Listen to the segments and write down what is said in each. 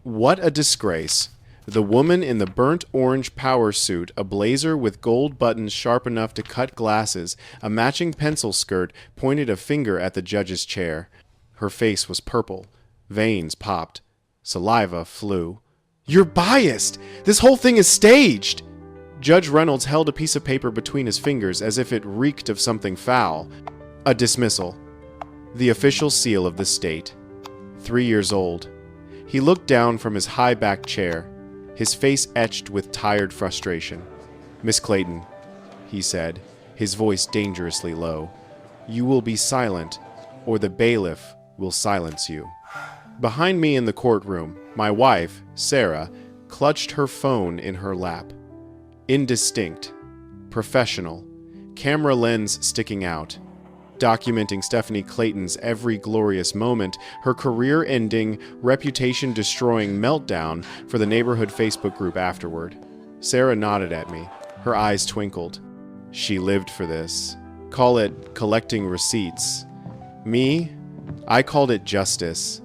What a disgrace. The woman in the burnt orange power suit, a blazer with gold buttons sharp enough to cut glasses, a matching pencil skirt, pointed a finger at the judge's chair. Her face was purple. Veins popped. Saliva flew. "You're biased! This whole thing is staged!" Judge Reynolds held a piece of paper between his fingers as if it reeked of something foul. A dismissal. The official seal of the state. 3 years old. He looked down from his high-backed chair, his face etched with tired frustration. "Miss Clayton," he said, his voice dangerously low, "you will be silent, or the bailiff will silence you." Behind me in the courtroom, my wife, Sarah, clutched her phone in her lap. Indistinct. Professional. Camera lens sticking out. Documenting Stephanie Clayton's every glorious moment, her career-ending, reputation-destroying meltdown for the neighborhood Facebook group afterward. Sarah nodded at me. Her eyes twinkled. She lived for this. Call it collecting receipts. Me? I called it justice.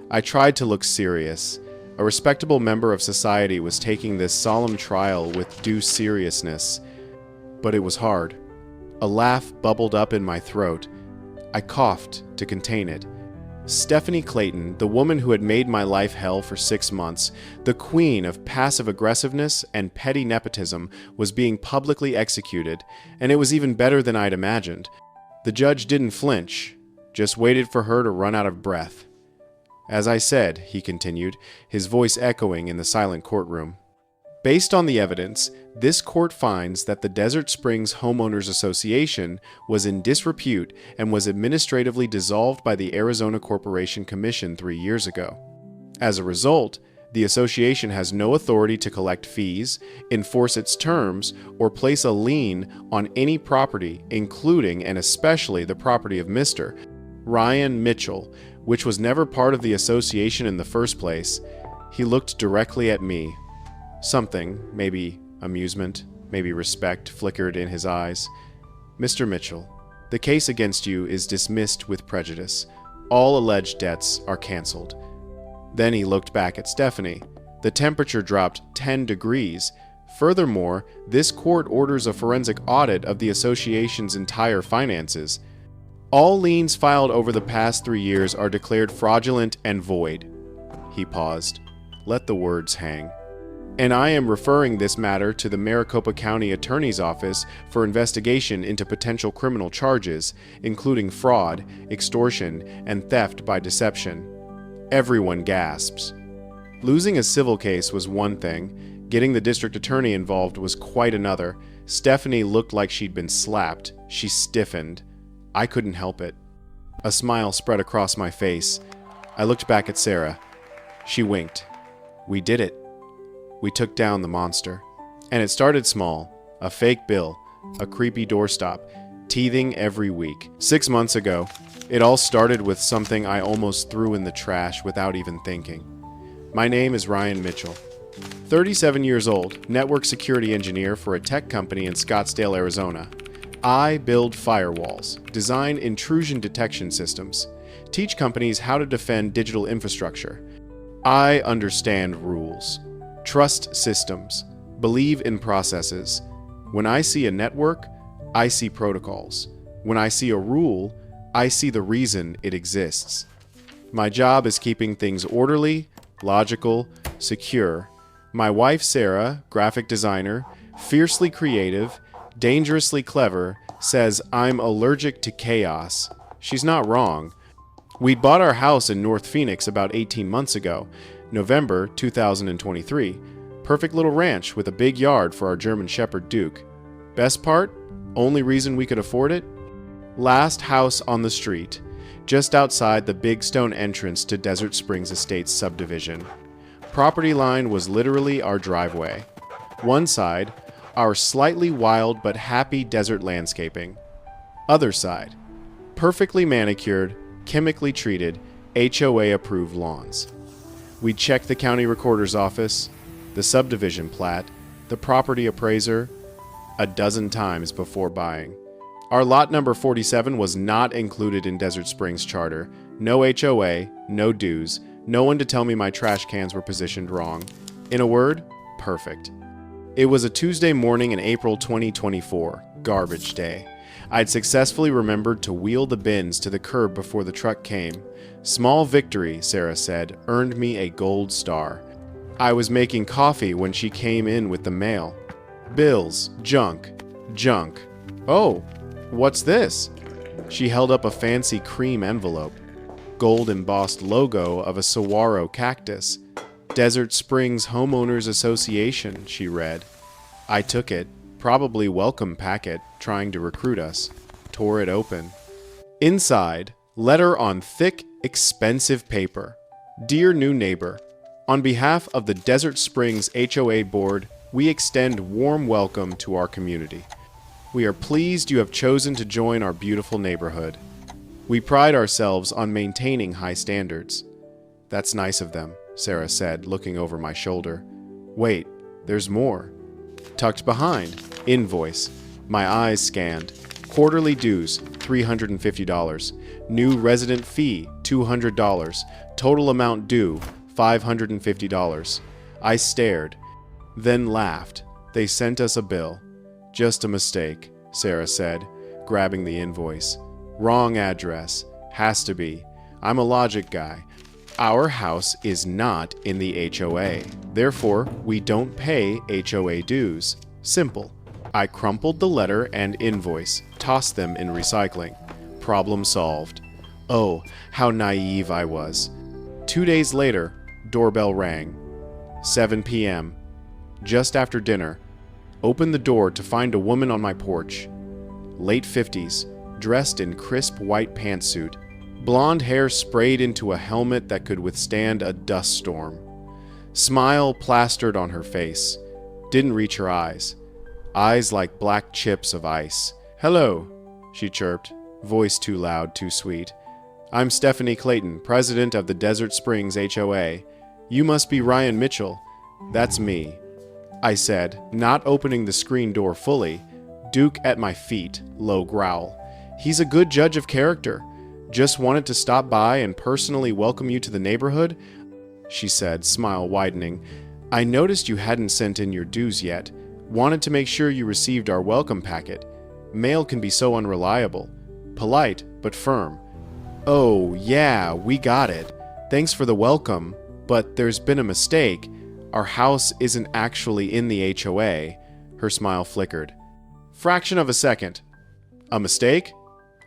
I tried to look serious. A respectable member of society was taking this solemn trial with due seriousness. But it was hard. A laugh bubbled up in my throat. I coughed to contain it. Stephanie Clayton, the woman who had made my life hell for 6 months, the queen of passive aggressiveness and petty nepotism, was being publicly executed, and it was even better than I'd imagined. The judge didn't flinch, just waited for her to run out of breath. "As I said," he continued, his voice echoing in the silent courtroom, "based on the evidence, this court finds that the Desert Springs Homeowners Association was in disrepute and was administratively dissolved by the Arizona Corporation Commission 3 years ago. As a result, the association has no authority to collect fees, enforce its terms, or place a lien on any property, including and especially the property of Mr. Ryan Mitchell, which was never part of the association in the first place." He looked directly at me. Something, maybe amusement, maybe respect, flickered in his eyes. "Mr. Mitchell, the case against you is dismissed with prejudice. All alleged debts are canceled." Then he looked back at Stephanie. The temperature dropped 10 degrees. Furthermore, this court orders a forensic audit of the association's entire finances. "All liens filed over the past 3 years are declared fraudulent and void." He paused. Let the words hang. "And I am referring this matter to the Maricopa County Attorney's Office for investigation into potential criminal charges, including fraud, extortion, and theft by deception." Everyone gasps. Losing a civil case was one thing. Getting the district attorney involved was quite another. Stephanie looked like she'd been slapped. She stiffened. I couldn't help it. A smile spread across my face. I looked back at Sarah. She winked. "We did it. We took down the monster." And it started small. A fake bill. A creepy doorstop. Teething every week. 6 months ago, it all started with something I almost threw in the trash without even thinking. My name is Ryan Mitchell. 37 years old, network security engineer for a tech company in Scottsdale, Arizona. I build firewalls, design intrusion detection systems, teach companies how to defend digital infrastructure. I understand rules, trust systems, believe in processes. When I see a network, I see protocols. When I see a rule, I see the reason it exists. My job is keeping things orderly, logical, secure. My wife, Sarah, graphic designer, fiercely creative, dangerously clever, says I'm allergic to chaos. She's not wrong. We bought our house in North Phoenix about 18 months ago, November 2023. Perfect little ranch with a big yard for our German Shepherd Duke. Best part? Only reason we could afford it? Last house on the street, just outside the big stone entrance to Desert Springs Estates subdivision. Property line was literally our driveway. One side, our slightly wild but happy desert landscaping. Other side, perfectly manicured, chemically treated, HOA-approved lawns. We checked the county recorder's office, the subdivision plat, the property appraiser, a dozen times before buying. Our lot number 47 was not included in Desert Springs charter. No HOA, no dues, No one to tell me my trash cans were positioned wrong. In a word, perfect. It was a Tuesday morning in April 2024, garbage day. I'd successfully remembered to wheel the bins to the curb before the truck came. Small victory, Sarah said, earned me a gold star. I was making coffee when she came in with the mail. Bills, junk. Oh, what's this? She held up a fancy cream envelope. Gold embossed logo of a saguaro cactus. Desert Springs Homeowners Association, she read. I took it, probably welcome packet, trying to recruit us. Tore it open. Inside, letter on thick, expensive paper. Dear new neighbor, on behalf of the Desert Springs HOA board, we extend warm welcome to our community. We are pleased you have chosen to join our beautiful neighborhood. We pride ourselves on maintaining high standards. That's nice of them, Sarah said, looking over my shoulder. Wait, there's more. Tucked behind, invoice. My eyes scanned. Quarterly dues, $350. New resident fee, $200. Total amount due, $550. I stared, then laughed. They sent us a bill. Just a mistake, Sarah said, grabbing the invoice. Wrong address. Has to be. I'm a logic guy. Our house is not in the HOA. Therefore, we don't pay HOA dues. Simple. I crumpled the letter and invoice, tossed them in recycling. Problem solved. Oh, how naive I was. 2 days later, doorbell rang. 7 p.m. Just after dinner. Opened the door to find a woman on my porch. Late 50s, dressed in crisp white pantsuit. Blonde hair sprayed into a helmet that could withstand a dust storm. Smile plastered on her face. Didn't reach her eyes. Eyes like black chips of ice. Hello, she chirped, voice too loud, too sweet. I'm Stephanie Clayton, president of the Desert Springs HOA. You must be Ryan Mitchell. That's me, I said, not opening the screen door fully. Duke at my feet, low growl. He's a good judge of character. Just wanted to stop by and personally welcome you to the neighborhood, she said, smile widening. I noticed you hadn't sent in your dues yet. Wanted to make sure you received our welcome packet. Mail can be so unreliable. Polite, but firm. Oh, yeah, we got it. Thanks for the welcome, but there's been a mistake. Our house isn't actually in the HOA. Her smile flickered. Fraction of a second. A mistake?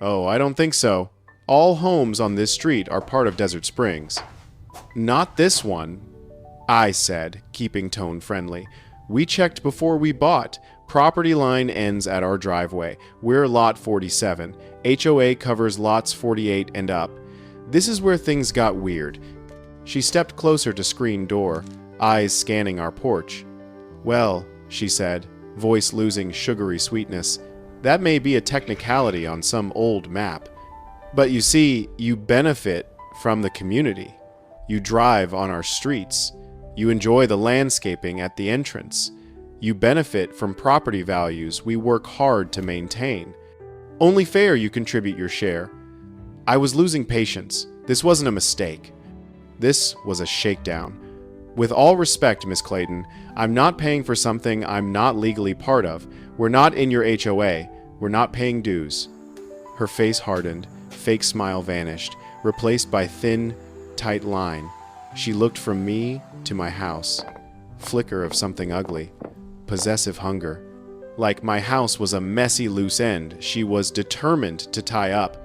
Oh, I don't think so. All homes on this street are part of Desert Springs. Not this one, I said, keeping tone friendly. We checked before we bought. Property line ends at our driveway. We're lot 47. HOA covers lots 48 and up. This is where things got weird. She stepped closer to screen door, eyes scanning our porch. Well, she said, voice losing sugary sweetness, that may be a technicality on some old map. But you see, you benefit from the community. You drive on our streets. You enjoy the landscaping at the entrance. You benefit from property values we work hard to maintain. Only fair you contribute your share. I was losing patience. This wasn't a mistake. This was a shakedown. With all respect, Miss Clayton, I'm not paying for something I'm not legally part of. We're not in your HOA. We're not paying dues. Her face hardened. Fake smile vanished, replaced by thin, tight line. She looked from me to my house. Flicker of something ugly. Possessive hunger. Like my house was a messy loose end she was determined to tie up.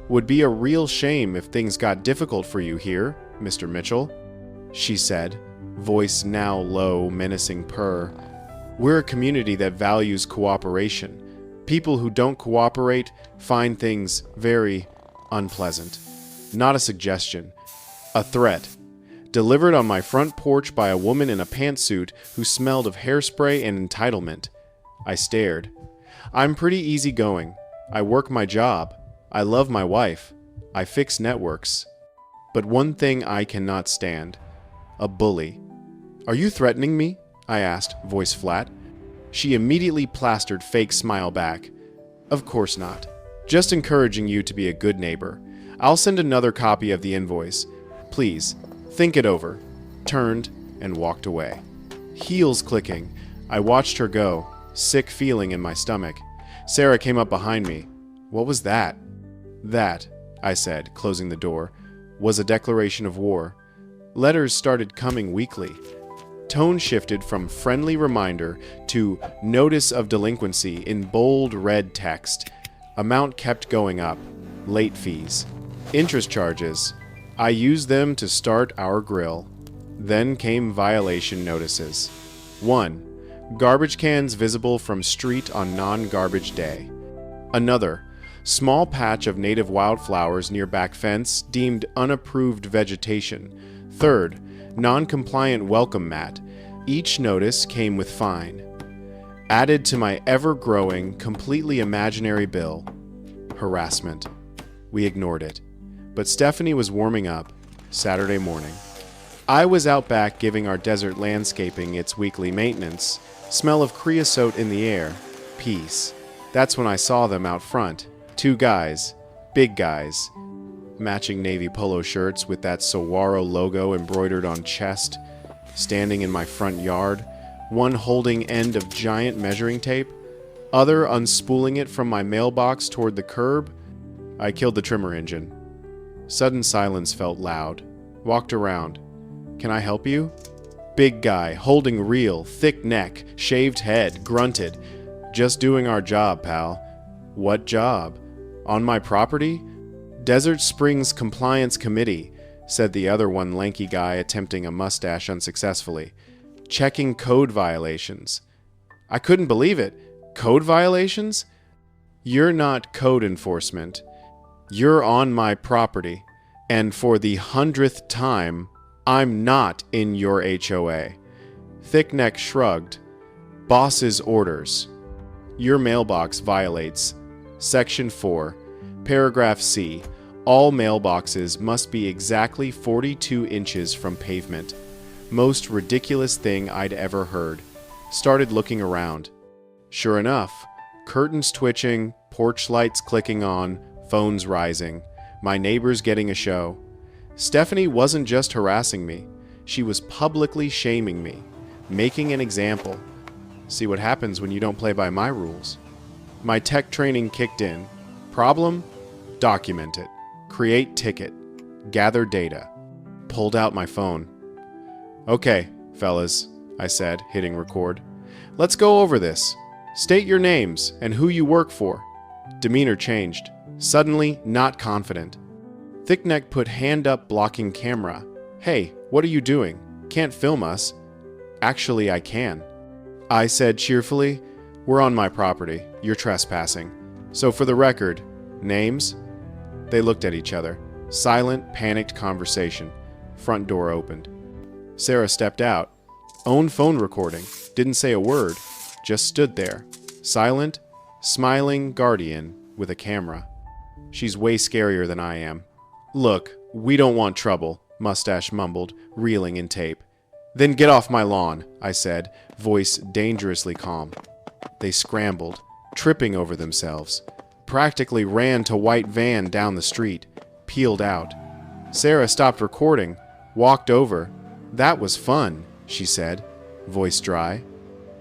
Would be a real shame if things got difficult for you here, Mr. Mitchell, she said, voice now low, menacing purr. We're a community that values cooperation. People who don't cooperate find things very unpleasant. Not a suggestion. A threat. Delivered on my front porch by a woman in a pantsuit who smelled of hairspray and entitlement. I stared. I'm pretty easygoing. I work my job. I love my wife. I fix networks. But one thing I cannot stand. A bully. Are you threatening me? I asked, voice flat. She immediately plastered fake smile back. Of course not. Just encouraging you to be a good neighbor. I'll send another copy of the invoice. Please, Think it over, turned, and walked away. Heels clicking, I watched her go, sick feeling in my stomach. Sarah came up behind me. What was that? That, I said, closing the door, was a declaration of war. Letters started coming weekly. Tone shifted from friendly reminder to notice of delinquency in bold red text. Amount kept going up. Late fees. Interest charges. I used them to start our grill. Then came violation notices. 1. Garbage cans visible from street on non-garbage day. Another. Small patch of native wildflowers near back fence deemed unapproved vegetation. Third. Non-compliant welcome mat. Each notice came with fine. Added to my ever-growing, completely imaginary bill. Harassment. We ignored it. But Stephanie was warming up. Saturday morning. I was out back giving our desert landscaping its weekly maintenance. Smell of creosote in the air. Peace. That's when I saw them out front. 2 guys. Big guys. Matching navy polo shirts with that Saguaro logo embroidered on chest. Standing in my front yard. One holding end of giant measuring tape. Other unspooling it from my mailbox toward the curb. I killed the trimmer engine. Sudden silence felt loud. Walked around. Can I help you? Big guy, holding reel, thick neck, shaved head, grunted. Just doing our job, pal. What job? On my property? Desert Springs Compliance Committee, said the other one lanky guy attempting a mustache unsuccessfully. Checking code violations. I couldn't believe it. Code violations? You're not code enforcement. You're on my property. And for the 100th time, I'm not in your HOA. Thickneck shrugged. Boss's orders. Your mailbox violates. Section 4, Paragraph C. All mailboxes must be exactly 42 inches from pavement. Most ridiculous thing I'd ever heard. Started looking around. Sure enough, curtains twitching, porch lights clicking on, phones rising. My neighbors getting a show. Stephanie wasn't just harassing me. She was publicly shaming me, making an example. See what happens when you don't play by my rules. My tech training kicked in. Problem? Document it. Create ticket. Gather data. Pulled out my phone. Okay, fellas, I said, hitting record. Let's go over this. State your names and who you work for. Demeanor changed. Suddenly, not confident. Thickneck put hand up blocking camera. Hey, what are you doing? Can't film us. Actually, I can. I said cheerfully, we're on my property. You're trespassing. So for the record, names? They looked at each other. Silent, panicked conversation. Front door opened. Sarah stepped out. Own phone recording. Didn't say a word. Just stood there. Silent, smiling guardian with a camera. She's way scarier than I am. Look, we don't want trouble, Mustache mumbled, reeling in tape. Then get off my lawn, I said, voice dangerously calm. They scrambled, tripping over themselves. Practically ran to white van down the street, peeled out. Sarah stopped recording, walked over. That was fun, she said, voice dry.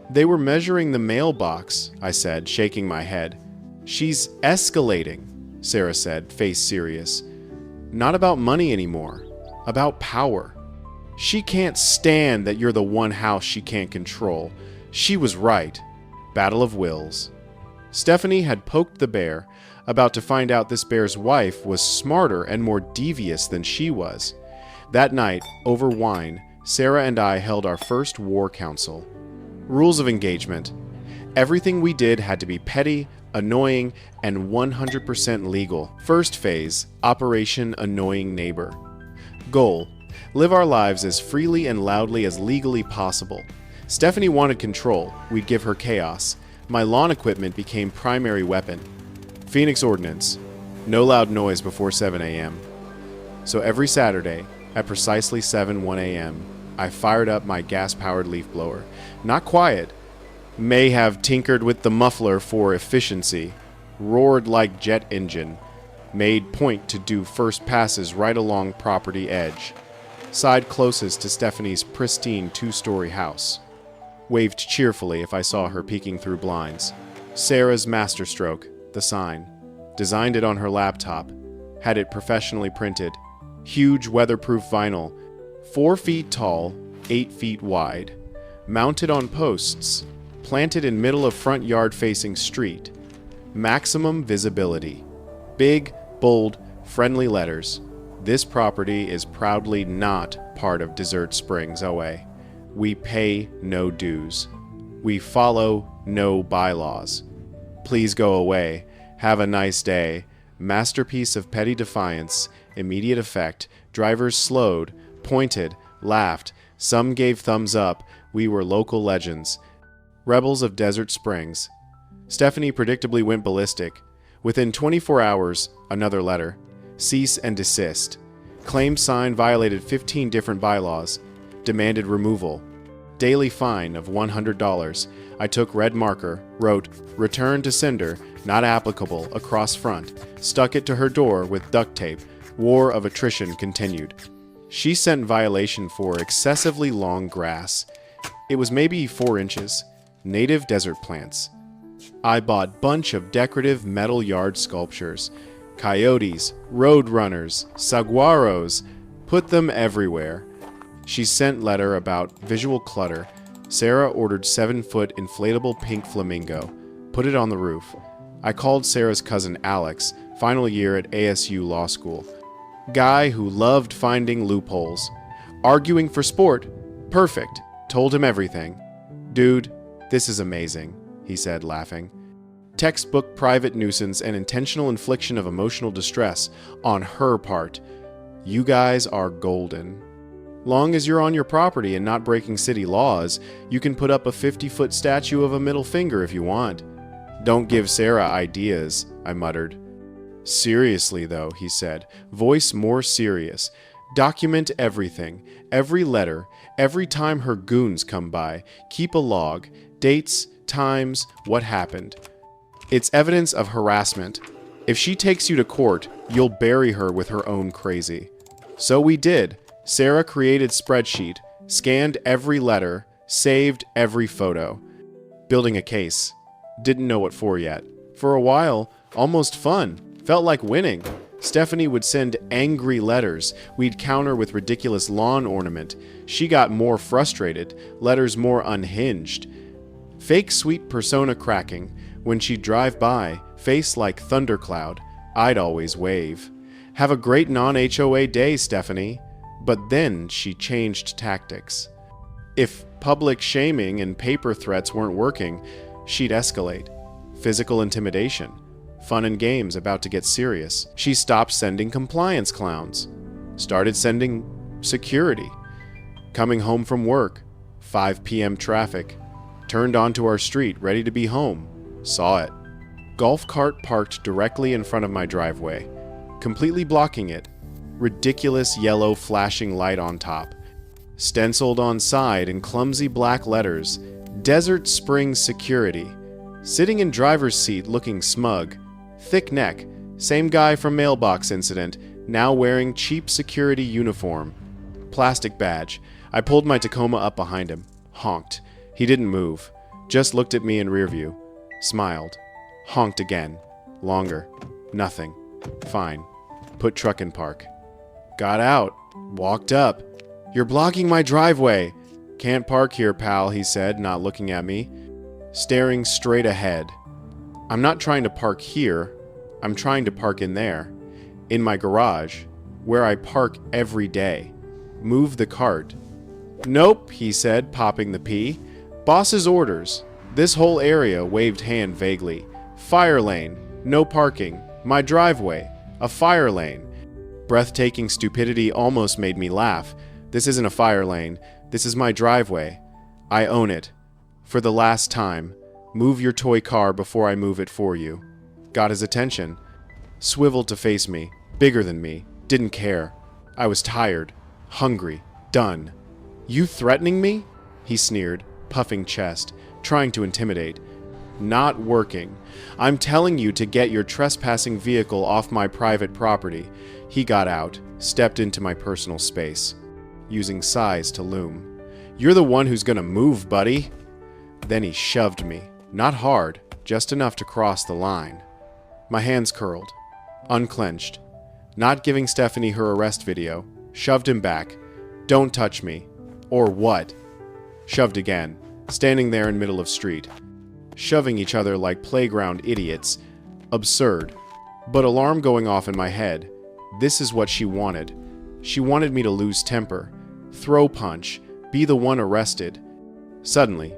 They were measuring the mailbox, I said, shaking my head. She's escalating, Sarah said, face serious. Not about money anymore, about power. She can't stand that you're the one house she can't control. She was right. Battle of wills. Stephanie had poked the bear, about to find out this bear's wife was smarter and more devious than she was. That night, over wine, Sarah and I held our first war council. Rules of engagement. Everything we did had to be petty, annoying, and 100% legal. First phase, Operation Annoying Neighbor. Goal, live our lives as freely and loudly as legally possible. Stephanie wanted control, we'd give her chaos. My lawn equipment became primary weapon. Phoenix Ordinance, no loud noise before 7 a.m. So every Saturday, at precisely 7:01 a.m., I fired up my gas-powered leaf blower. Not quiet. May have tinkered with the muffler for efficiency. Roared like jet engine. Made point to do first passes right along property edge. side closest to Stephanie's pristine two-story house. Waved cheerfully if I saw her peeking through blinds. Sarah's masterstroke, the sign. Designed it on her laptop. Had it professionally printed. Huge weatherproof vinyl. 4 feet tall, 8 feet wide. Mounted on posts. Planted in middle of front yard facing street. Maximum visibility. Big, bold, friendly letters. This property is proudly not part of Desert Springs OA. We pay no dues. We follow no bylaws. Please go away. Have a nice day. Masterpiece of petty defiance. Immediate effect. Drivers slowed, pointed, laughed. Some gave thumbs up. We were local legends. Rebels of Desert Springs. Stephanie predictably went ballistic. Within 24 hours, another letter. Cease and desist. Claimed sign violated 15 different bylaws. Demanded removal. Daily fine of $100. I took red marker, wrote, return to sender, not applicable, across front, stuck it to her door with duct tape. War of attrition continued. She sent violation for excessively long grass. It was maybe 4 inches. Native desert plants. I bought bunch of decorative metal yard sculptures. Coyotes, roadrunners, saguaros. Put them everywhere. She sent letter about visual clutter. Sarah ordered 7-foot inflatable pink flamingo. Put it on the roof. I called Sarah's cousin Alex, final year at ASU Law School. Guy who loved finding loopholes. Arguing for sport. Perfect. Told him everything. Dude, this is amazing, he said, laughing. Textbook private nuisance and intentional infliction of emotional distress on her part. You guys are golden. Long as you're on your property and not breaking city laws, you can put up a 50-foot statue of a middle finger if you want. Don't give Sarah ideas, I muttered. Seriously, though, he said, voice more serious. Document everything, every letter, every time her goons come by. Keep a log, dates, times, what happened. It's evidence of harassment. If she takes you to court, you'll bury her with her own crazy. So we did. Sarah created spreadsheet, scanned every letter, saved every photo. Building a case. Didn't know what for yet. For a while, almost fun. Felt like winning. Stephanie would send angry letters. We'd counter with ridiculous lawn ornament. She got more frustrated, letters more unhinged. Fake sweet persona cracking. When she'd drive by, face like thundercloud, I'd always wave. Have a great non-HOA day, Stephanie. But then she changed tactics. If public shaming and paper threats weren't working, she'd escalate. Physical intimidation. Fun and games about to get serious. She stopped sending compliance clowns. Started sending security. Coming home from work. 5 p.m. traffic. Turned onto our street, ready to be home. Saw it. Golf cart parked directly in front of my driveway. Completely blocking it. Ridiculous yellow flashing light on top. Stenciled on side in clumsy black letters. Desert Springs Security. Sitting in driver's seat looking smug. Thick neck. Same guy from mailbox incident, now wearing cheap security uniform. Plastic badge. I pulled my Tacoma up behind him. Honked. He didn't move. Just looked at me in rear view. Smiled. Honked again. Longer. Nothing. Fine. Put truck in park. Got out. Walked up. You're blocking my driveway. Can't park here, pal, he said, not looking at me. Staring straight ahead. I'm not trying to park here. I'm trying to park in there. In my garage. Where I park every day. Move the cart. Nope, he said, popping the P. Boss's orders. This whole area waved hand vaguely. Fire lane. No parking. My driveway. A fire lane. Breathtaking stupidity almost made me laugh. This isn't a fire lane. This is my driveway. I own it. For the last time. Move your toy car before I move it for you. Got his attention. Swiveled to face me. Bigger than me. Didn't care. I was tired. Hungry. Done. You threatening me? He sneered, puffing chest, trying to intimidate. Not working. I'm telling you to get your trespassing vehicle off my private property. He got out, stepped into my personal space. using size to loom. "You're the one who's gonna move, buddy." Then he shoved me. Not hard, just enough to cross the line. My hands curled, unclenched. Not giving Stephanie her arrest video. Shoved him back. "Don't touch me." Or what? Shoved again, standing there in middle of street. Shoving each other like playground idiots. Absurd. But alarm going off in my head. This is what she wanted. She wanted me to lose temper, throw punch, be the one arrested. Suddenly,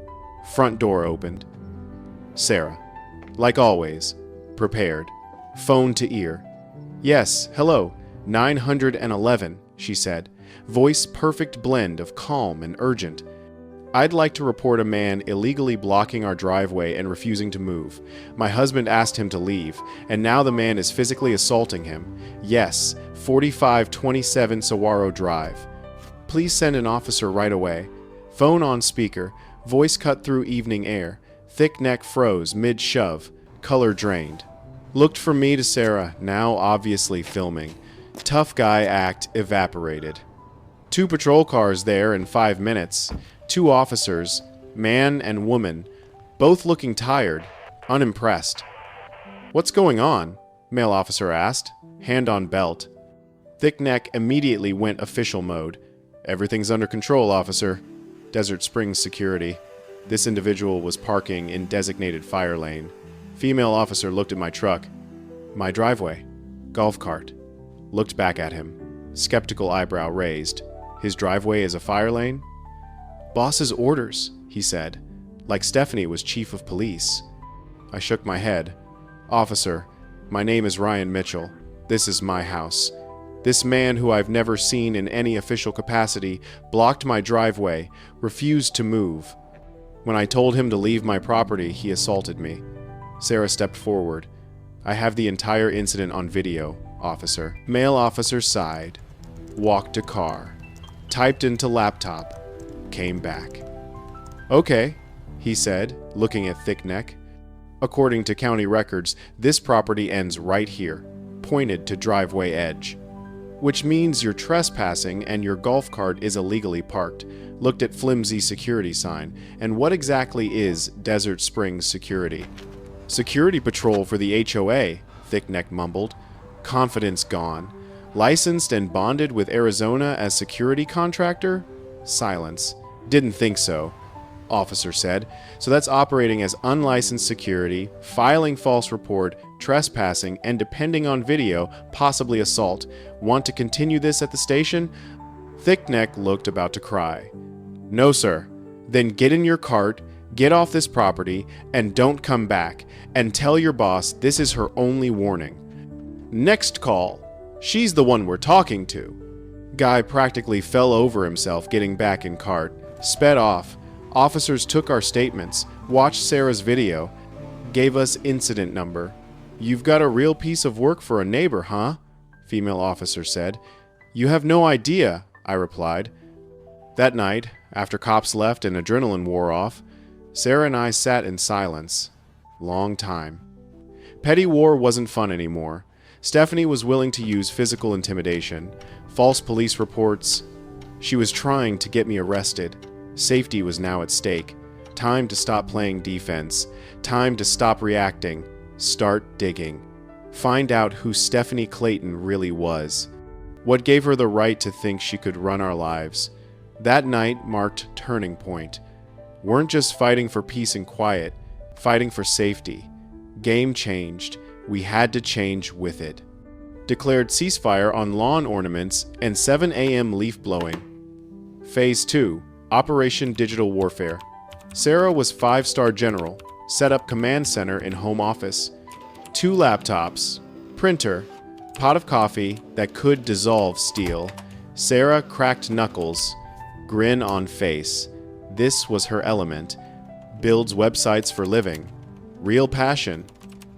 front door opened. Sarah. Like always. Prepared. Phone to ear. "Yes, hello. 911, she said. Voice perfect blend of calm and urgent. "I'd like to report a man illegally blocking our driveway and refusing to move. My husband asked him to leave, and now the man is physically assaulting him. Yes, 4527 Saguaro Drive. Please send an officer right away." Phone on speaker, voice cut through evening air. Thick neck froze mid-shove, color drained. Looked from me to Sarah, now obviously filming. Tough guy act evaporated. 2 patrol cars there in 5 minutes. 2 officers, man and woman, both looking tired, unimpressed. "What's going on?" male officer asked, hand on belt. Thick neck immediately went official mode. "Everything's under control, officer." Desert Springs security. This individual was parking in designated fire lane. Female officer looked at my truck. "My driveway. Golf cart." Looked back at him. Skeptical eyebrow raised. "His driveway is a fire lane?" "Boss's orders," he said, like Stephanie was chief of police. I shook my head. "Officer, my name is Ryan Mitchell. This is my house. This man, who I've never seen in any official capacity, blocked my driveway, refused to move. When I told him to leave my property, he assaulted me." Sarah stepped forward. "I have the entire incident on video, officer." Male officer sighed, walked to car, typed into laptop, came back. "Okay," he said, looking at Thick Neck. "According to county records, this property ends right here," pointed to driveway edge. "Which means you're trespassing and your golf cart is illegally parked." Looked at flimsy security sign. "And what exactly is Desert Springs security?" "Security patrol for the HOA," Thick Neck mumbled. Confidence gone. "Licensed and bonded with Arizona as security contractor?" Silence. "Didn't think so," officer said. "So that's operating as unlicensed security, filing false report, trespassing, and depending on video, possibly assault. Want to continue this at the station?" Thick Neck looked about to cry. "No, sir." "Then get in your cart, get off this property, and don't come back. And tell your boss this is her only warning." "Next call. She's the one we're talking to." Guy practically fell over himself getting back in cart. Sped off. Officers took our statements, watched Sarah's video, gave us incident number. "You've got a real piece of work for a neighbor, huh?" Female officer said. "You have no idea," I replied. That night, after cops left and adrenaline wore off, Sarah and I sat in silence. Long time. Petty war wasn't fun anymore. Stephanie was willing to use physical intimidation, false police reports. She was trying to get me arrested. Safety was now at stake. Time to stop playing defense. Time to stop reacting. Start digging. Find out who Stephanie Clayton really was. What gave her the right to think she could run our lives? That night marked turning point. Weren't just fighting for peace and quiet, fighting for safety. Game changed. We had to change with it. Declared ceasefire on lawn ornaments and 7 a.m. leaf blowing. Phase 2, Operation Digital Warfare. Sarah was 5-star general, set up command center in home office. 2 laptops, printer, pot of coffee that could dissolve steel. Sarah cracked knuckles, grin on face. This was her element. Builds websites for living. Real passion.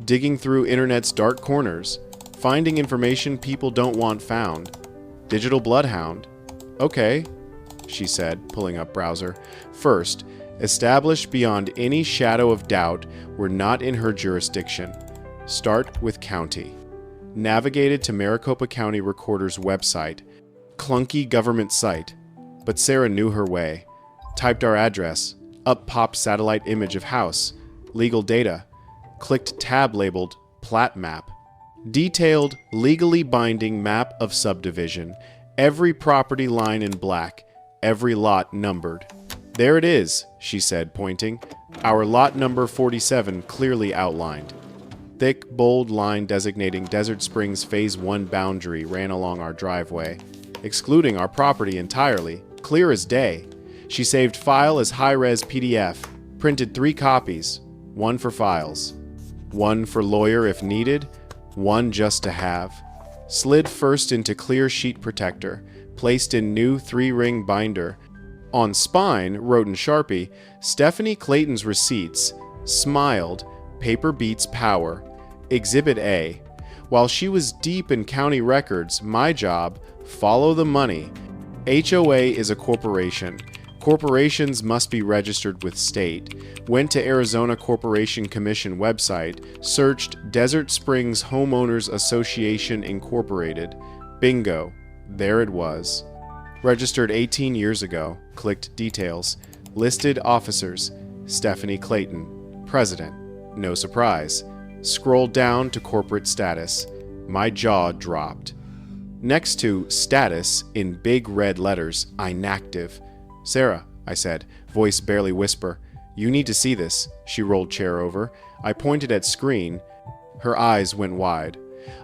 Digging through internet's dark corners. Finding information people don't want found. Digital bloodhound. Okay, she said, pulling up browser. First, established beyond any shadow of doubt we're not in her jurisdiction. Start with county. Navigated to Maricopa County Recorder's website. Clunky government site. But Sarah knew her way. Typed our address. Up popped satellite image of house. Legal data. Clicked tab labeled Plat Map. Detailed, legally binding map of subdivision. Every property line in black. Every lot numbered. There it is, she said, pointing. Our lot number 47 clearly outlined. Thick, bold line designating Desert Springs Phase 1 boundary ran along our driveway, excluding our property entirely, clear as day. She saved file as high-res PDF, printed 3 copies, 1 for files, 1 for lawyer if needed, 1 just to have. Slid first into clear sheet protector, placed in new 3-ring binder. On spine, wrote in Sharpie, Stephanie Clayton's receipts, smiled, paper beats power, Exhibit A. While she was deep in county records, my job, follow the money. HOA is a corporation. Corporations must be registered with state. Went to Arizona Corporation Commission website, searched Desert Springs Homeowners Association Incorporated. Bingo. There it was. Registered 18 years ago. Clicked details. Listed officers. Stephanie Clayton. President. No surprise. Scrolled down to corporate status. My jaw dropped. Next to status, in big red letters, inactive. Sarah, I said, voice barely whisper. You need to see this. She rolled chair over. I pointed at screen. Her eyes went wide.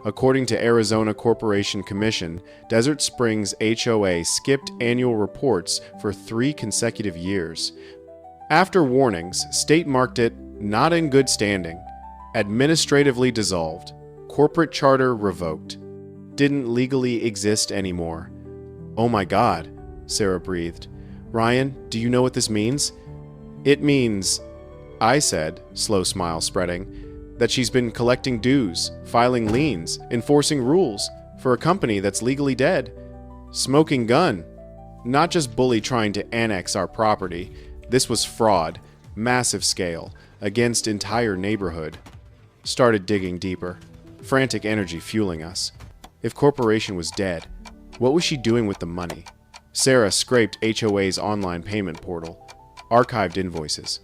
According to Arizona Corporation Commission, Desert Springs HOA skipped annual reports for 3 consecutive years. After warnings, state marked it not in good standing. Administratively dissolved. Corporate charter revoked. Didn't legally exist anymore. Oh my God, Sarah breathed. Ryan, do you know what this means? It means, I said, slow smile spreading, that she's been collecting dues, filing liens, enforcing rules for a company that's legally dead. Smoking gun. Not just bully trying to annex our property. This was fraud, massive scale, against entire neighborhood. Started digging deeper, frantic energy fueling us. If corporation was dead, what was she doing with the money? Sarah scraped HOA's online payment portal, archived invoices.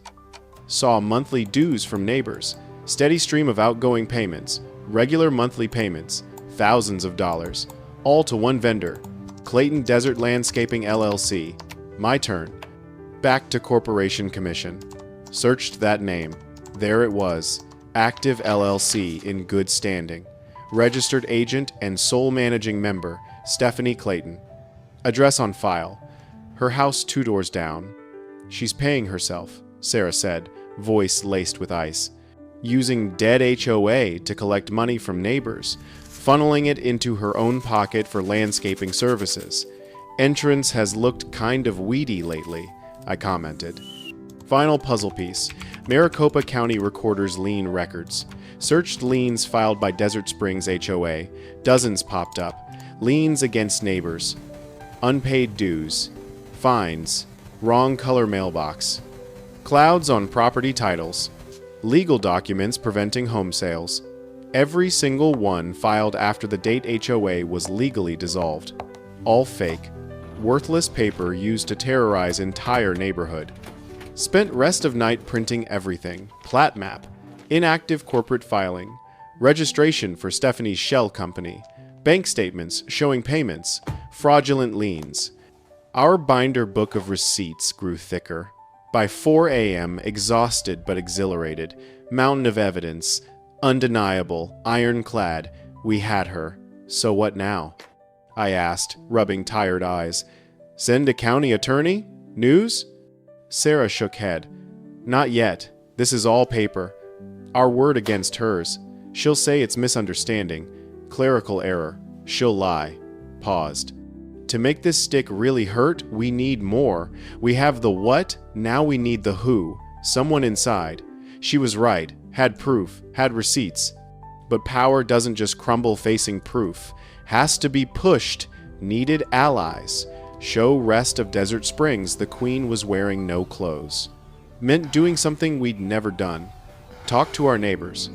Saw monthly dues from neighbors, steady stream of outgoing payments, regular monthly payments, thousands of dollars, all to one vendor, Clayton Desert Landscaping LLC. My turn. Back to Corporation Commission. Searched that name. There it was. Active LLC in good standing. Registered agent and sole managing member, Stephanie Clayton. Address on file. Her house 2 doors down. She's paying herself, Sarah said, voice laced with ice. Using dead HOA to collect money from neighbors, funneling it into her own pocket for landscaping services. Entrance has looked kind of weedy lately, I commented. Final puzzle piece. Maricopa County Recorder's lien records. Searched liens filed by Desert Springs HOA. Dozens popped up. Liens against neighbors. Unpaid dues. Fines. Wrong color mailbox. Clouds on property titles. Legal documents preventing home sales. Every single one filed after the date HOA was legally dissolved. All fake. Worthless paper used to terrorize entire neighborhood. Spent rest of night printing everything. Plat map. Inactive corporate filing. Registration for Stephanie's shell company. Bank statements showing payments. Fraudulent liens. Our binder book of receipts grew thicker. By 4 a.m., exhausted but exhilarated. Mountain of evidence. Undeniable, ironclad. We had her. So what now? I asked, rubbing tired eyes. Send a county attorney? News? Sarah shook head. Not yet. This is all paper. Our word against hers. She'll say it's misunderstanding. Clerical error. She'll lie. Paused. To make this stick really hurt, we need more. We have the what, now we need the who. Someone inside. She was right. Had proof. Had receipts. But power doesn't just crumble facing proof. Has to be pushed. Needed allies. Show rest of Desert Springs the Queen was wearing no clothes. Meant doing something we'd never done. Talk to our neighbors.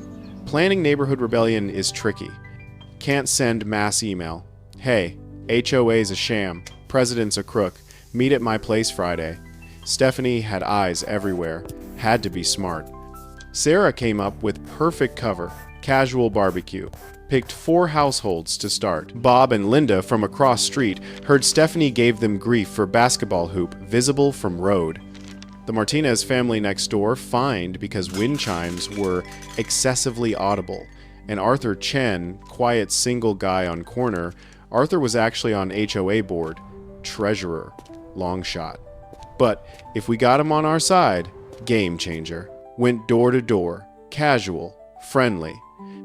Planning neighborhood rebellion is tricky. Can't send mass email. Hey, HOA's a sham. President's a crook. Meet at my place Friday. Stephanie had eyes everywhere. Had to be smart. Sarah came up with perfect cover. Casual barbecue. Picked 4 households to start. Bob and Linda from across street heard Stephanie gave them grief for basketball hoop visible from road. The Martinez family next door fined because wind chimes were excessively audible. And Arthur Chen, quiet single guy on corner, Arthur was actually on HOA board. Treasurer. Long shot. But if we got him on our side, game changer. Went door to door. Casual. Friendly.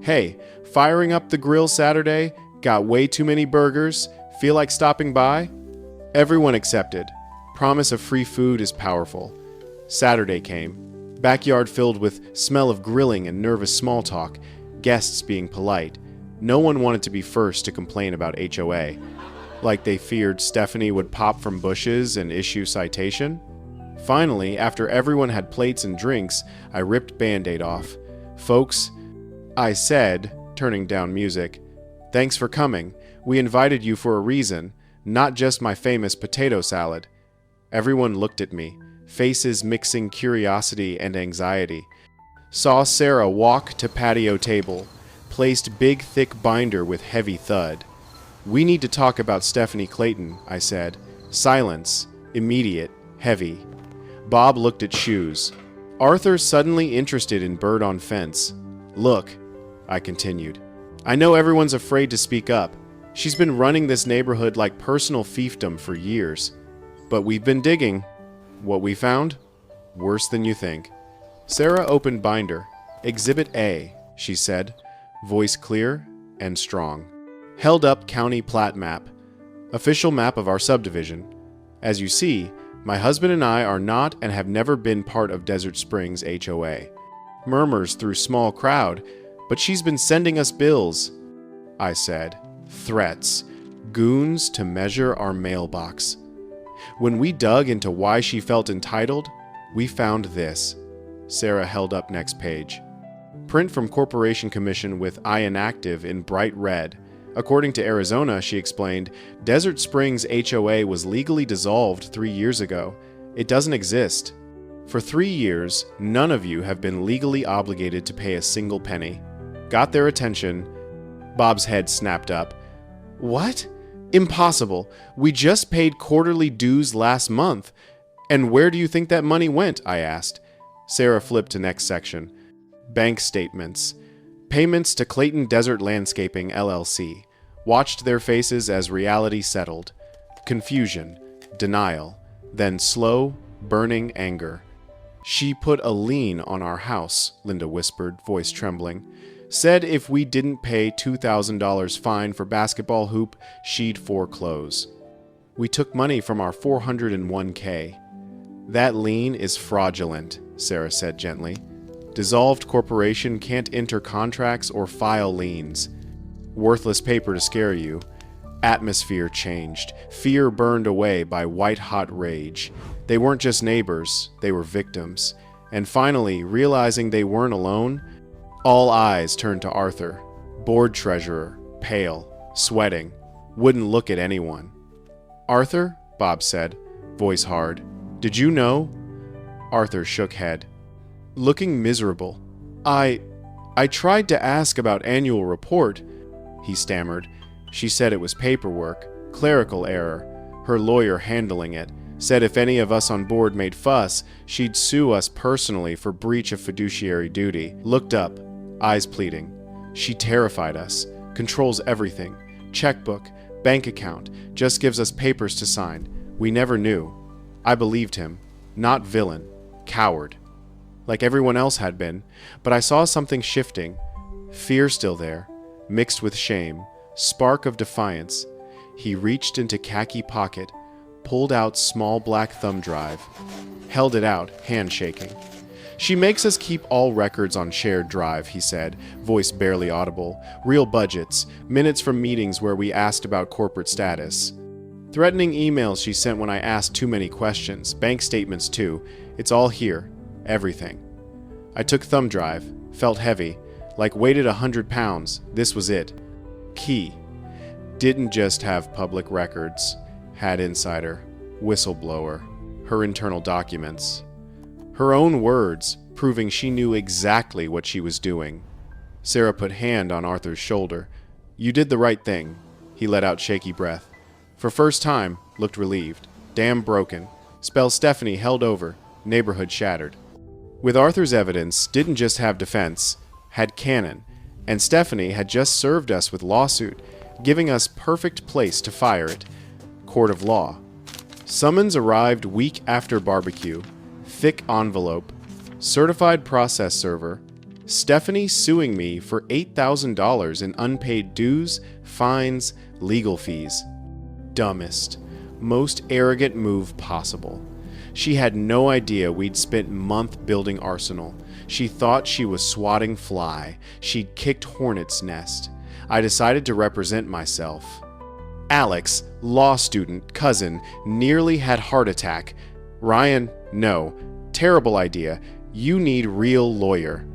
Hey, firing up the grill Saturday? Got way too many burgers? Feel like stopping by? Everyone accepted. Promise of free food is powerful. Saturday came. Backyard filled with smell of grilling and nervous small talk. Guests being polite. No one wanted to be first to complain about HOA. Like they feared Stephanie would pop from bushes and issue citation. Finally, after everyone had plates and drinks, I ripped Band-Aid off. Folks, I said, turning down music, thanks for coming. We invited you for a reason, not just my famous potato salad. Everyone looked at me, faces mixing curiosity and anxiety. Saw Sarah walk to patio table, placed big thick binder with heavy thud. We need to talk about Stephanie Clayton, I said. Silence, immediate, heavy. Bob looked at shoes. Arthur suddenly interested in bird on fence. Look, I continued. I know everyone's afraid to speak up. She's been running this neighborhood like personal fiefdom for years. But we've been digging. What we found? Worse than you think. Sarah opened binder. Exhibit A, she said, voice clear and strong. Held up county plat map. Official map of our subdivision. As you see, my husband and I are not and have never been part of Desert Springs HOA. Murmurs through small crowd, but she's been sending us bills. I said, threats, goons to measure our mailbox. When we dug into why she felt entitled, we found this. Sarah held up next page. Print from Corporation Commission with I inactive in bright red. According to Arizona, she explained, Desert Springs HOA was legally dissolved 3 years ago. It doesn't exist. For 3 years, none of you have been legally obligated to pay a single penny. Got their attention. Bob's head snapped up. What? Impossible. We just paid quarterly dues last month. And where do you think that money went? I asked. Sarah flipped to next section. Bank statements. Payments to Clayton Desert Landscaping, LLC. Watched their faces as reality settled. Confusion. Denial. Then slow, burning anger. She put a lien on our house, Linda whispered, voice trembling. Said if we didn't pay $2,000 fine for basketball hoop, she'd foreclose. We took money from our 401k. That lien is fraudulent, Sarah said gently. Dissolved corporation can't enter contracts or file liens. Worthless paper to scare you. Atmosphere changed. Fear burned away by white-hot rage. They weren't just neighbors, they were victims. And finally, realizing they weren't alone, all eyes turned to Arthur, board treasurer, pale, sweating, wouldn't look at anyone. Arthur, Bob said, voice hard, did you know? Arthur shook head. Looking miserable. I tried to ask about annual report, he stammered. She said it was paperwork, clerical error, her lawyer handling it. Said if any of us on board made fuss, she'd sue us personally for breach of fiduciary duty. Looked up, eyes pleading. She terrified us, controls everything. Checkbook, bank account, just gives us papers to sign. We never knew. I believed him. Not villain, coward. Like everyone else had been, but I saw something shifting. Fear still there, mixed with shame, spark of defiance. He reached into khaki pocket, pulled out small black thumb drive, held it out, hand shaking. She makes us keep all records on shared drive, he said, voice barely audible. Real budgets, minutes from meetings where we asked about corporate status. Threatening emails she sent when I asked too many questions, bank statements too. It's all here, everything. I took thumb drive, felt heavy, like weighted 100 pounds. This was it. Key. Didn't just have public records. Had insider. Whistleblower. Her internal documents. Her own words, proving she knew exactly what she was doing. Sarah put hand on Arthur's shoulder. You did the right thing. He let out shaky breath. For first time, looked relieved. Dam broken. Spell Stephanie held over. Neighborhood shattered. With Arthur's evidence, didn't just have defense, had cannon. And Stephanie had just served us with lawsuit, giving us perfect place to fire it. Court of law. Summons arrived week after barbecue. Thick envelope. Certified process server. Stephanie suing me for $8,000 in unpaid dues, fines, legal fees. Dumbest, most arrogant move possible. She had no idea we'd spent months building arsenal. She thought she was swatting fly. She'd kicked hornet's nest. I decided to represent myself. Alex, law student, cousin, nearly had heart attack. Ryan, no. Terrible idea. You need real lawyer.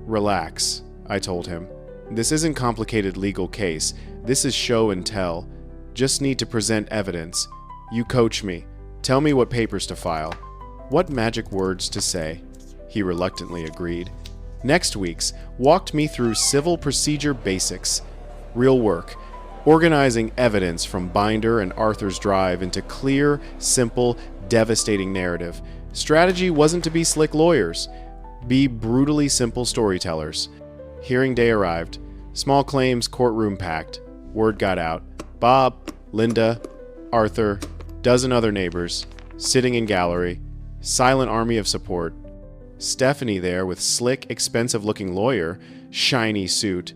Relax, I told him. This isn't complicated legal case. This is show and tell. Just need to present evidence. You coach me. Tell me what papers to file. What magic words to say. He reluctantly agreed. Next week's walked me through civil procedure basics. Real work. Organizing evidence from Binder and Arthur's Drive into clear, simple, devastating narrative. Strategy wasn't to be slick lawyers. Be brutally simple storytellers. Hearing day arrived. Small claims courtroom packed. Word got out. Bob, Linda, Arthur, dozen other neighbors, sitting in gallery, silent army of support. Stephanie there with slick, expensive-looking lawyer, shiny suit.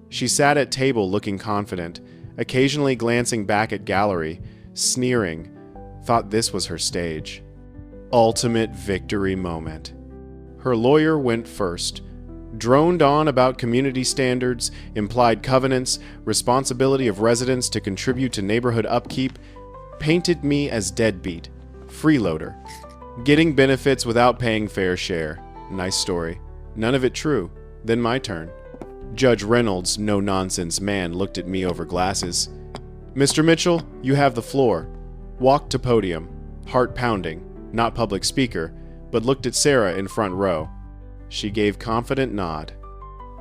She sat at table looking confident, occasionally glancing back at gallery, sneering, thought this was her stage. Ultimate victory moment. Her lawyer went first, droned on about community standards, implied covenants, responsibility of residents to contribute to neighborhood upkeep, painted me as deadbeat, freeloader, getting benefits without paying fair share. Nice story. None of it true. Then my turn. Judge Reynolds, no-nonsense man, looked at me over glasses. Mr. Mitchell, you have the floor. Walked to podium, heart pounding, not public speaker, but looked at Sarah in front row. She gave confident nod.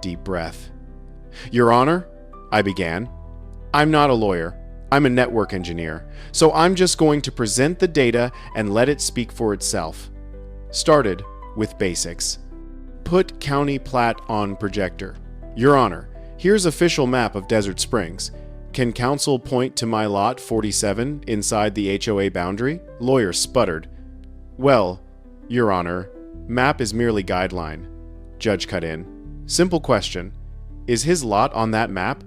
Deep breath. Your Honor, I began. I'm not a lawyer. I'm a network engineer, so I'm just going to present the data and let it speak for itself. Started with basics. Put county plat on projector. Your Honor, here's official map of Desert Springs. Can counsel point to my lot 47 inside the HOA boundary? Lawyer sputtered. Well, Your Honor, map is merely guideline. Judge cut in. Simple question. Is his lot on that map?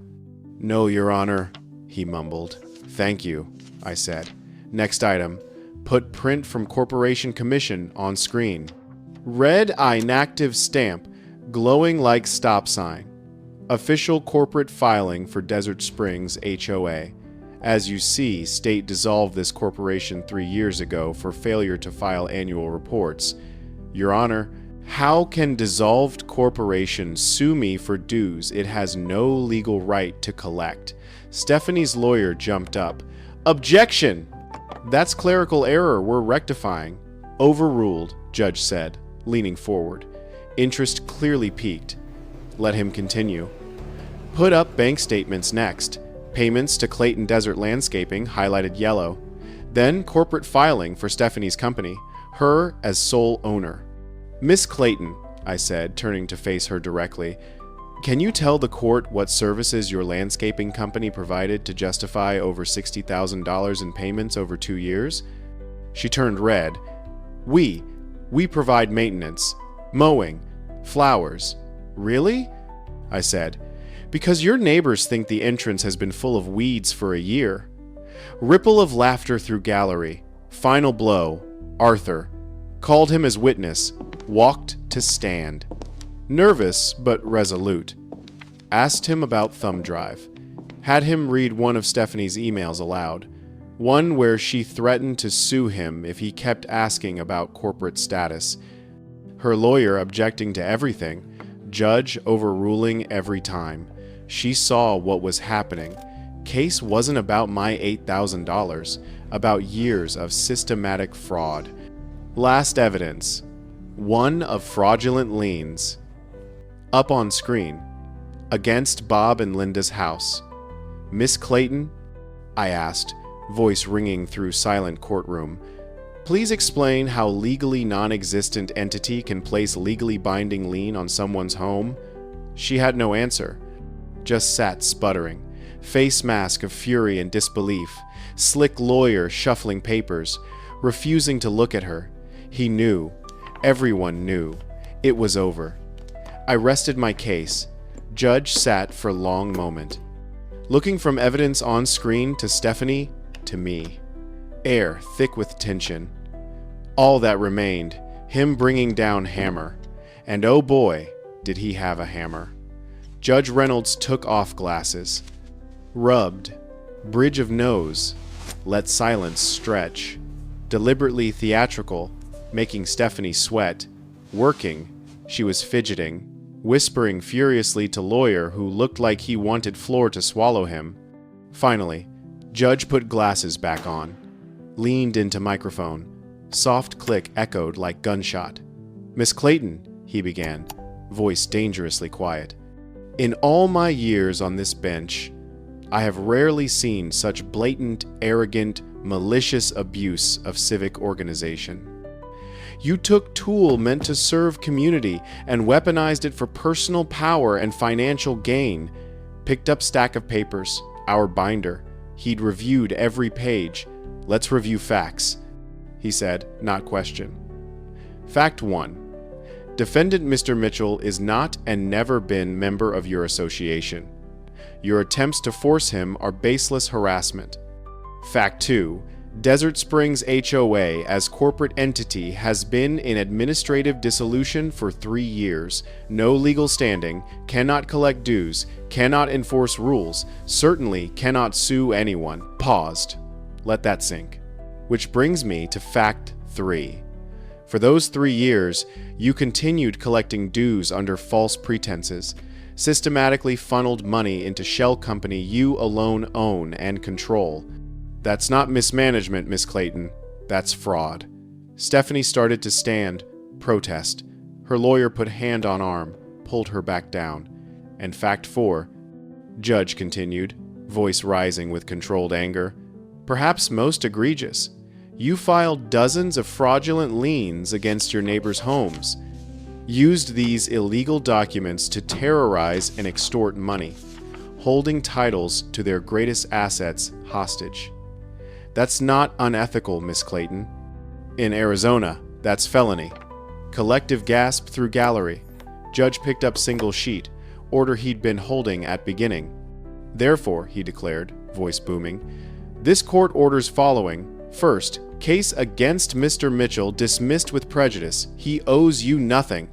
No, Your Honor, he mumbled. Thank you, I said. Next item. Put print from Corporation Commission on screen. Red inactive stamp, glowing like stop sign. Official corporate filing for Desert Springs HOA. As you see, state dissolved this corporation 3 years ago for failure to file annual reports. Your Honor, how can dissolved corporation sue me for dues it has no legal right to collect? Stephanie's lawyer jumped up. Objection! That's clerical error we're rectifying. Overruled, judge said, leaning forward. Interest clearly piqued. Let him continue. Put up bank statements next. Payments to Clayton Desert Landscaping, highlighted yellow. Then corporate filing for Stephanie's company, her as sole owner. Miss Clayton, I said, turning to face her directly, can you tell the court what services your landscaping company provided to justify over $60,000 in payments over 2 years? She turned red. We provide maintenance, mowing, flowers. Really? I said. Because your neighbors think the entrance has been full of weeds for a year. Ripple of laughter through gallery. Final blow. Arthur. Called him as witness. Walked to stand. Nervous, but resolute. Asked him about thumb drive. Had him read one of Stephanie's emails aloud. One where she threatened to sue him if he kept asking about corporate status. Her lawyer objecting to everything. Judge overruling every time. She saw what was happening. Case wasn't about my $8,000. about years of systematic fraud. Last evidence, one of fraudulent liens. Up on screen, against Bob and Linda's house. Miss Clayton, I asked, voice ringing through silent courtroom, please explain how legally non-existent entity can place legally binding lien on someone's home? She had no answer, just sat sputtering, face mask of fury and disbelief, slick lawyer shuffling papers, refusing to look at her. He knew, everyone knew, it was over. I rested my case. Judge sat for a long moment, looking from evidence on screen to Stephanie, to me. Air thick with tension. All that remained, him bringing down hammer. And oh boy, did he have a hammer. Judge Reynolds took off glasses. Rubbed. Bridge of nose. Let silence stretch. Deliberately theatrical, making Stephanie sweat. Working. She was fidgeting. Whispering furiously to lawyer who looked like he wanted floor to swallow him. Finally, Judge put glasses back on. Leaned into microphone. Soft click echoed like gunshot. Miss Clayton, he began, voice dangerously quiet. In all my years on this bench, I have rarely seen such blatant, arrogant, malicious abuse of civic organization. You took tool meant to serve community and weaponized it for personal power and financial gain. Picked up stack of papers, our binder. He'd reviewed every page. Let's review facts, he said, not question. Fact 1. Defendant Mr. Mitchell is not and never been member of your association. Your attempts to force him are baseless harassment. Fact 2. Desert Springs HOA as corporate entity has been in administrative dissolution for 3 years, no legal standing, cannot collect dues, cannot enforce rules, certainly cannot sue anyone. Paused. Let that sink. Which brings me to fact 3. For those 3 years, you continued collecting dues under false pretenses, systematically funneled money into shell company you alone own and control. That's not mismanagement, Miss Clayton. That's fraud. Stephanie started to stand, protest. Her lawyer put hand on arm, pulled her back down. And fact 4, Judge continued, voice rising with controlled anger, perhaps most egregious. You filed dozens of fraudulent liens against your neighbors' homes. Used these illegal documents to terrorize and extort money, holding titles to their greatest assets hostage. That's not unethical, Miss Clayton. In Arizona, that's felony. Collective gasp through gallery. Judge picked up single sheet, order he'd been holding at beginning. Therefore, he declared, voice booming, this court orders following. First, case against Mr. Mitchell dismissed with prejudice. He owes you nothing.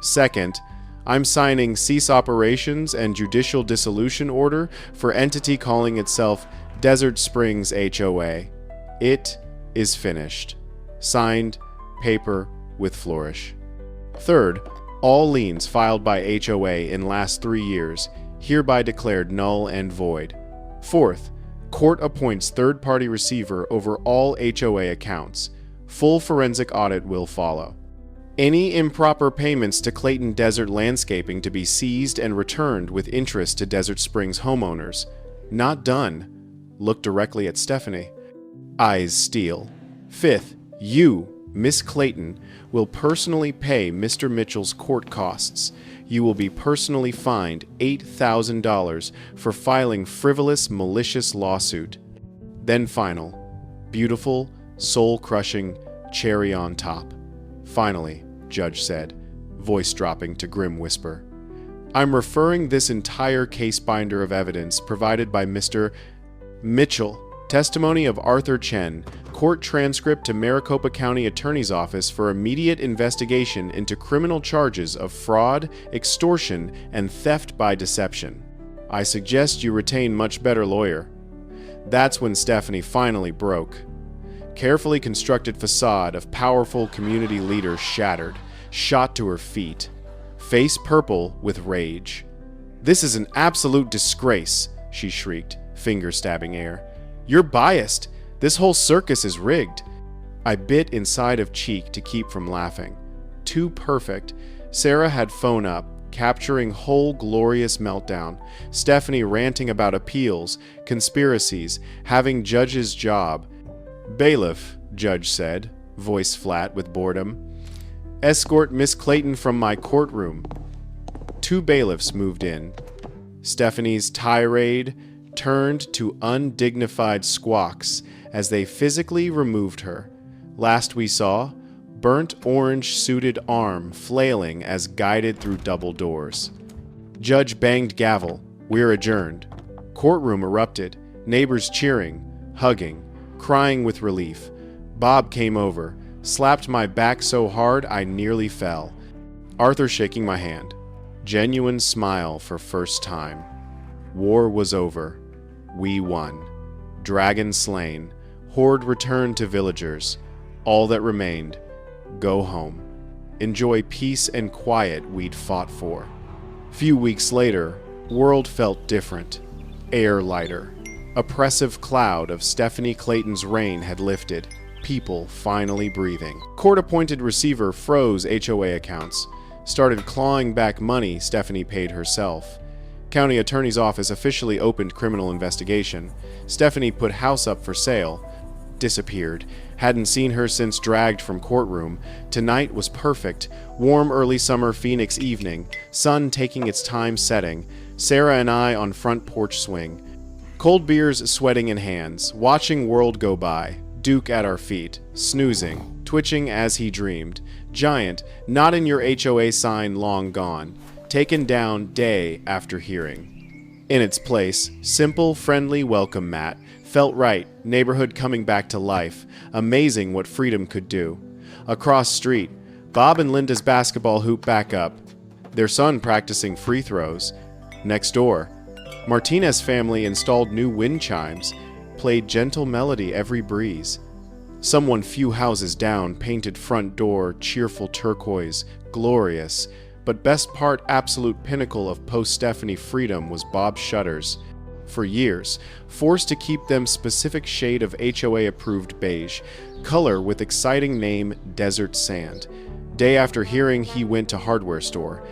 Second, I'm signing cease operations and judicial dissolution order for entity calling itself Desert Springs HOA. It is finished. Signed, paper with flourish. Third, all liens filed by HOA in last 3 years, hereby declared null and void. Fourth, court appoints third-party receiver over all HOA accounts. Full forensic audit will follow. Any improper payments to Clayton Desert Landscaping to be seized and returned with interest to Desert Springs homeowners. Not done. Look directly at Stephanie. Eyes steel. Fifth, you, Miss Clayton, will personally pay Mr. Mitchell's court costs. You will be personally fined $8,000 for filing frivolous, malicious lawsuit. Then final, beautiful, soul-crushing, cherry on top. Finally, Judge said, voice dropping to grim whisper, I'm referring this entire case binder of evidence provided by Mr. Mitchell, testimony of Arthur Chen, court transcript to Maricopa County Attorney's Office for immediate investigation into criminal charges of fraud, extortion, and theft by deception. I suggest you retain much better lawyer. That's when Stephanie finally broke. Carefully constructed facade of powerful community leader shattered, shot to her feet, face purple with rage. This is an absolute disgrace, she shrieked, finger stabbing air. You're biased. This whole circus is rigged. I bit inside of cheek to keep from laughing. Too perfect. Sarah had phone up, capturing whole glorious meltdown. Stephanie ranting about appeals, conspiracies, having judge's job. "Bailiff," judge said, voice flat with boredom. "Escort Miss Clayton from my courtroom." 2 bailiffs moved in. Stephanie's tirade turned to undignified squawks as they physically removed her. Last we saw, burnt orange-suited arm flailing as guided through double doors. Judge banged gavel. "We're adjourned." Courtroom erupted, neighbors cheering, hugging, crying with relief. Bob came over, slapped my back so hard I nearly fell. Arthur shaking my hand. Genuine smile for first time. War was over. We won. Dragon slain. Horde returned to villagers. All that remained, go home. Enjoy peace and quiet we'd fought for. Few weeks later, world felt different. Air lighter. Oppressive cloud of Stephanie Clayton's reign had lifted. People finally breathing. Court-appointed receiver froze HOA accounts. Started clawing back money Stephanie paid herself. County attorney's office officially opened criminal investigation. Stephanie put house up for sale. Disappeared. Hadn't seen her since dragged from courtroom. Tonight was perfect. Warm early summer Phoenix evening. Sun taking its time setting. Sarah and I on front porch swing. Cold beers sweating in hands. Watching world go by. Duke at our feet. Snoozing. Twitching as he dreamed. Giant, not in your HOA sign long gone. Taken down day after hearing. In its place, simple, friendly welcome mat. Felt right, neighborhood coming back to life. Amazing what freedom could do. Across street, Bob and Linda's basketball hoop back up. Their son practicing free throws. Next door, Martinez family installed new wind chimes. Played gentle melody every breeze. Someone few houses down, painted front door, cheerful turquoise, glorious. But best part, absolute pinnacle of post-Stephanie freedom was Bob's shutters. For years, forced to keep them specific shade of HOA-approved beige, color with exciting name Desert Sand. Day after hearing, he went to hardware store.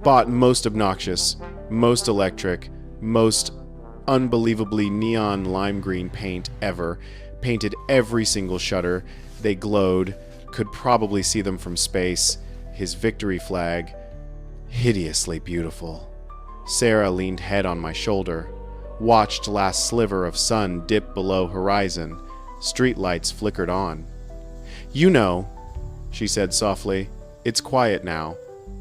Bought most obnoxious, most electric, most unbelievably neon lime green paint ever. Painted every single shutter. They glowed. Could probably see them from space. His victory flag. Hideously beautiful. Sarah leaned head on my shoulder. Watched last sliver of sun dip below horizon. Streetlights flickered on. "You know," she said softly, "it's quiet now."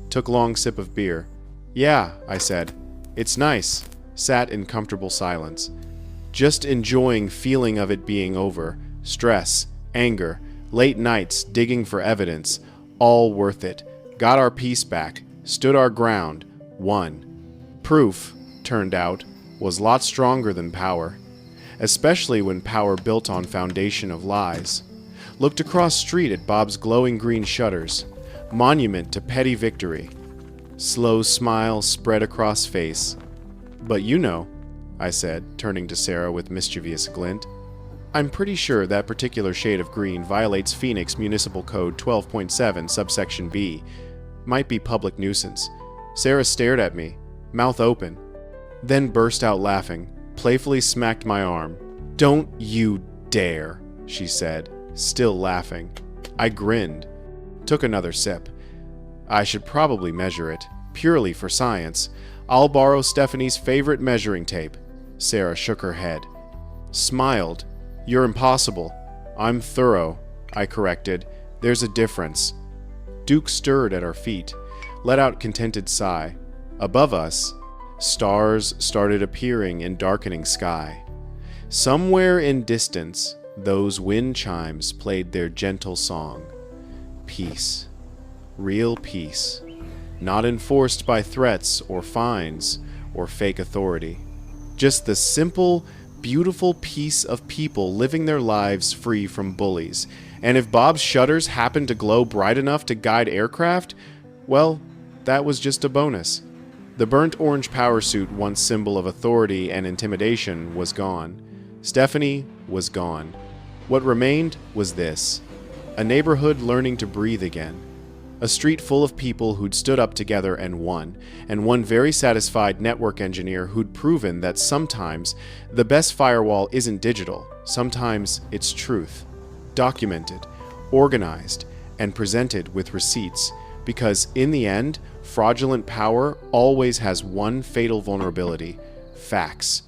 Took long sip of beer. "Yeah," I said. "It's nice." Sat in comfortable silence. Just enjoying feeling of it being over. Stress, anger, late nights digging for evidence. All worth it. Got our peace back. Stood our ground. Won. Proof, turned out, was lot stronger than power. Especially when power built on foundation of lies. Looked across street at Bob's glowing green shutters. Monument to petty victory. Slow smile spread across face. "But you know," I said, turning to Sarah with mischievous glint, "I'm pretty sure that particular shade of green violates Phoenix Municipal Code 12.7, subsection B. Might be public nuisance." Sarah stared at me, mouth open, then burst out laughing, playfully smacked my arm. "Don't you dare," she said, still laughing. I grinned. Took another sip. I should probably measure it, purely for science. I'll borrow Stephanie's favorite measuring tape. Sarah shook her head. Smiled. "You're impossible." "I'm thorough," I corrected. "There's a difference." Duke stirred at our feet, let out contented sigh. Above us, stars started appearing in darkening sky. Somewhere in distance, those wind chimes played their gentle song. Peace. Real peace. Not enforced by threats or fines or fake authority. Just the simple, beautiful peace of people living their lives free from bullies. And if Bob's shutters happened to glow bright enough to guide aircraft, well, that was just a bonus. The burnt orange power suit, once symbol of authority and intimidation, was gone. Stephanie was gone. What remained was this: a neighborhood learning to breathe again. A street full of people who'd stood up together and one very satisfied network engineer who'd proven that sometimes the best firewall isn't digital, sometimes it's truth. Documented, organized, and presented with receipts, because in the end, fraudulent power always has one fatal vulnerability: facts.